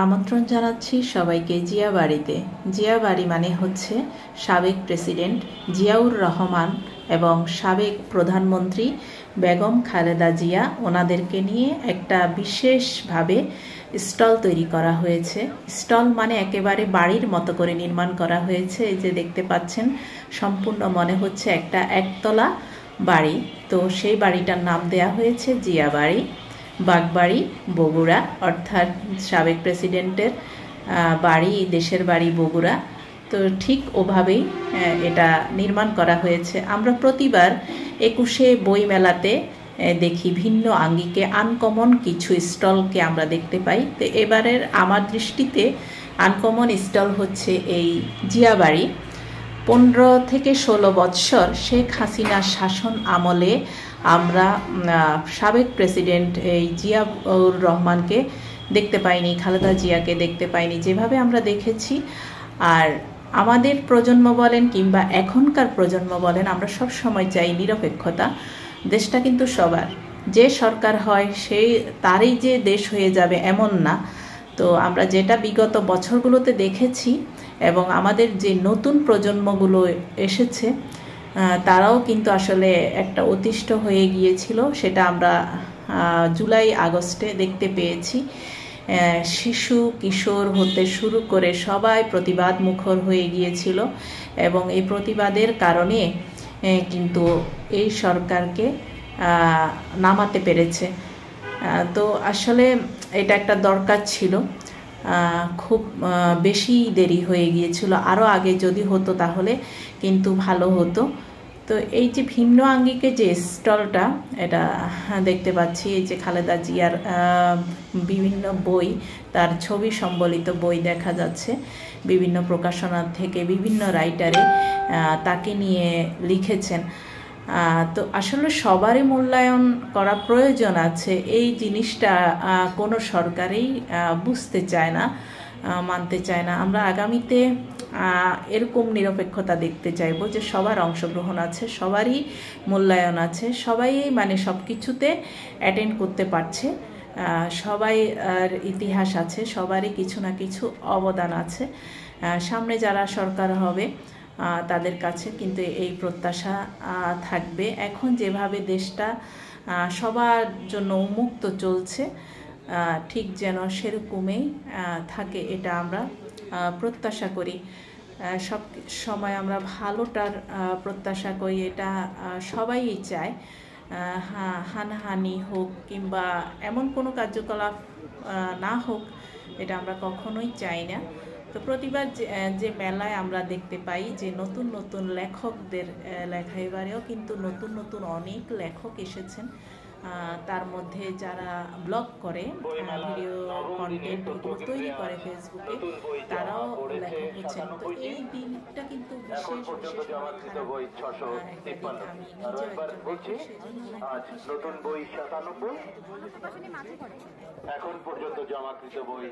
আমন্ত্রণ জানাচ্ছি সবাইকে জিয়া বাড়িতে। জিয়া বাড়ি মানে হচ্ছে সাবেক প্রেসিডেন্ট জিয়াউর রহমান এবং সাবেক প্রধানমন্ত্রী বেগম খালেদা জিয়া ওনাদেরকে নিয়ে একটা বিশেষভাবে স্টল তৈরি করা হয়েছে। স্টল মানে একেবারে বাড়ির মতো করে নির্মাণ করা হয়েছে। এই যে দেখতে পাচ্ছেন, সম্পূর্ণ মনে হচ্ছে একটা একতলা বাড়ি। তো সেই বাড়িটার নাম দেয়া হয়েছে জিয়া বাড়ি, বাগবাড়ি, বগুড়া, অর্থাৎ সাবেক প্রেসিডেন্টের বাড়ি, দেশের বাড়ি বগুড়া। তো ঠিক ওভাবেই এটা নির্মাণ করা হয়েছে। আমরা প্রতিবার 21শে বই মেলাতে দেখি ভিন্ন আঙ্গিকে আনকমন কিছু স্টলকে আমরা দেখতে পাই। তো এবারের আমার দৃষ্টিতে আনকমন স্টল হচ্ছে এই জিয়া বাড়ি। 15 থেকে 16 বৎসর শেখ হাসিনার শাসন আমলে আমরা সাবেক প্রেসিডেন্ট এই জিয়াউর রহমানকে দেখতে পাইনি, খালেদা জিয়াকে দেখতে পাইনি যেভাবে আমরা দেখেছি। আর আমাদের প্রজন্ম বলেন কিংবা এখনকার প্রজন্ম বলেন, আমরা সব সময় চাই নিরপেক্ষতা। দেশটা কিন্তু সবার, যে সরকার হয় সেই তারই যে দেশ হয়ে যাবে এমন না। তো আমরা যেটা বিগত বছরগুলোতে দেখেছি এবং আমাদের যে নতুন প্রজন্মগুলো এসেছে তারাও কিন্তু আসলে একটা অতিষ্ঠ হয়ে গিয়েছিল, সেটা আমরা জুলাই আগস্টে দেখতে পেয়েছি। শিশু কিশোর হতে শুরু করে সবাই প্রতিবাদ মুখর হয়ে গিয়েছিল এবং এই প্রতিবাদের কারণে কিন্তু এই সরকারকে নামাতে পেরেছে। তো আসলে এটা একটা দরকার ছিল। খুব বেশি দেরি হয়ে গিয়েছিল, আরও আগে যদি হতো তাহলে কিন্তু ভালো হতো। তো এই যে ভিন্ন আঙ্গিকে যে স্টলটা, এটা দেখতে পাচ্ছি, এই যে খালেদা জিয়ার বিভিন্ন বই, তার ছবি সম্বলিত বই দেখা যাচ্ছে বিভিন্ন প্রকাশনা থেকে, বিভিন্ন রাইটারে তাকে নিয়ে লিখেছেন। তো আসলে সবারই মূল্যায়ন করা প্রয়োজন আছে। এই জিনিসটা কোনো সরকারই বুঝতে চায় না, মানতে চায় না। আমরা আগামীতে এরকম নিরপেক্ষতা দেখতে চাইবো যে সবার অংশগ্রহণ আছে, সবারই মূল্যায়ন আছে, সবাই মানে সব কিছুতে অ্যাটেন্ড করতে পারছে, সবাই ইতিহাস আছে, সবারই কিছু না কিছু অবদান আছে। সামনে যারা সরকার হবে তাদের কাছে কিন্তু এই প্রত্যাশা থাকবে। এখন যেভাবে দেশটা সবার জন্য উন্মুক্ত চলছে, ঠিক যেন সেরকমই থাকে, এটা আমরা প্রত্যাশা করি। সব সময় আমরা ভালোটার প্রত্যাশা করি, এটা সবাই চায়। হানাহানি হোক কিংবা এমন কোনো কার্যকলাপ না হোক, এটা আমরা কখনোই চাই না। তো প্রতিবার যে মেলায় আমরা দেখতে পাই যে নতুন নতুন লেখকদের লেখা, এবারেও কিন্তু নতুন নতুন অনেক লেখক এসেছেন। তার মধ্যে যারা ব্লগ করে, ভিডিও কন্টেন্ট তৈরি করে ফেসবুকে, তারাও লেখক হচ্ছেন। তো এই দিনটা কিন্তু বিশেষ বিশেষ আমি নিজেও একজন লেখক, এখন পর্যন্ত জমাকৃত বই